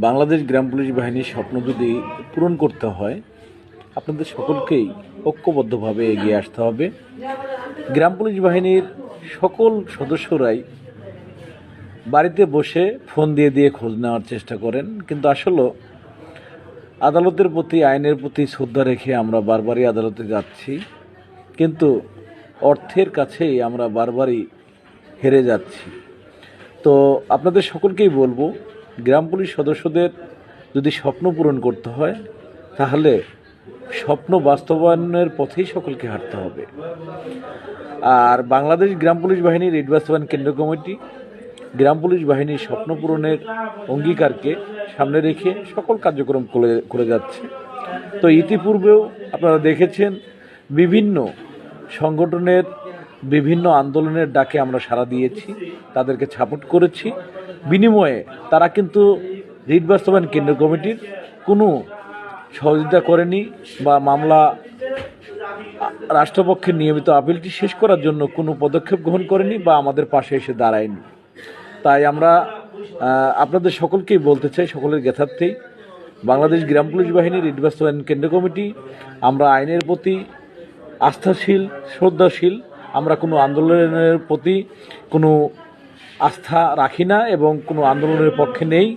বাংলাদেশ গ্রাম police বাহিনীর স্বপ্ন যদি পূরণ করতে হয়, আপনাদের সকলকেই ঐক্যবদ্ধভাবে এগিয়ে আসতে হবে। গ্রাম পুলিশ বাহিনীর সকল সদস্যরাই বাড়িতে বসে ফোন দিয়ে দিয়ে খোঁজ নেওয়ার চেষ্টা করেন, কিন্তু আসলে আদালতের প্রতি, আইনের প্রতি শ্রদ্ধা রেখে আমরা বারবারই আদালতে যাচ্ছি, কিন্তু অর্থের কাছেই আমরা বারবারই হেরে যাচ্ছি। তো আপনাদের সকলকেই বলবো, গ্রাম পুলিশ সদস্যদের যদি স্বপ্ন পূরণ করতে হয়, তাহলে স্বপ্ন বাস্তবায়নের পথেই সকলকে হাঁটতে হবে। আর বাংলাদেশ গ্রাম পুলিশ বাহিনীর রিট বাস্তবায়ন কেন্দ্র কমিটি গ্রাম পুলিশ বাহিনীর স্বপ্ন পূরণের অঙ্গীকারকে সামনে রেখে সকল কার্যক্রম করে যাচ্ছে। তো ইতিপূর্বেও আপনারা দেখেছেন, বিভিন্ন সংগঠনের বিভিন্ন আন্দোলনের ডাকে আমরা সাড়া দিয়েছি, তাদেরকে সাপোর্ট করেছি। বিনিময়ে তারা কিন্তু রিট বাস্তবায়ন কেন্দ্র কমিটির কোনো সহযোগিতা করেনি, বা মামলা রাষ্ট্রপক্ষের নিয়মিত আপিলটি শেষ করার জন্য কোনো পদক্ষেপ গ্রহণ করেনি, বা আমাদের পাশে এসে দাঁড়ায়নি। তাই আমরা আপনাদের সকলকেই বলতে চাই, সকলের জ্ঞাতার্থেই, বাংলাদেশ গ্রাম পুলিশ বাহিনীর রিট বাস্তবায়ন কেন্দ্র কমিটি আমরা আইনের প্রতি আস্থাশীল, শ্রদ্ধাশীল। আমরা কোনো আন্দোলনের প্রতি কোনো আস্থা রাখি না এবং কোনো আন্দোলনের পক্ষে নেই।